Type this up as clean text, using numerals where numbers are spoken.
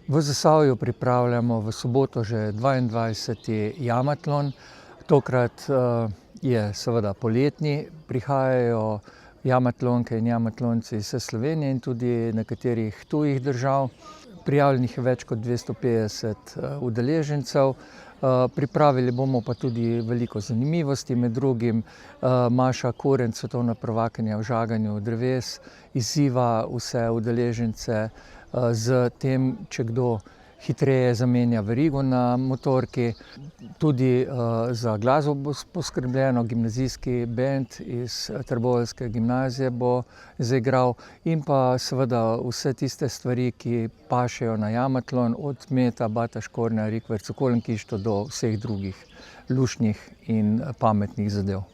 V Zasavju pripravljamo v soboto že 22. Jamatlon. Tokrat je seveda poletni, prihajajo jamatlonke in jamatlonci iz vse Slovenije in tudi nekaterih tujih držav. Prijavljenih je več kot 250 udeležencev. Pripravili bomo pa tudi veliko zanimivosti, med drugim Maša Kurenc, svetovna prvakinja v žaganju dreves, izziva vse udeležence s tem, če kdo hitreje zamenja verigo na motorki. Tudi za glasbo bo poskrbljeno, gimnazijski bend iz trboveljske gimnazije bo zaigral in pa seveda vse tiste stvari, ki pašejo na jamatlon, od meta, bata, škornja, rikverc, okolenkištvo do vseh drugih luštnih in pametnih zadev.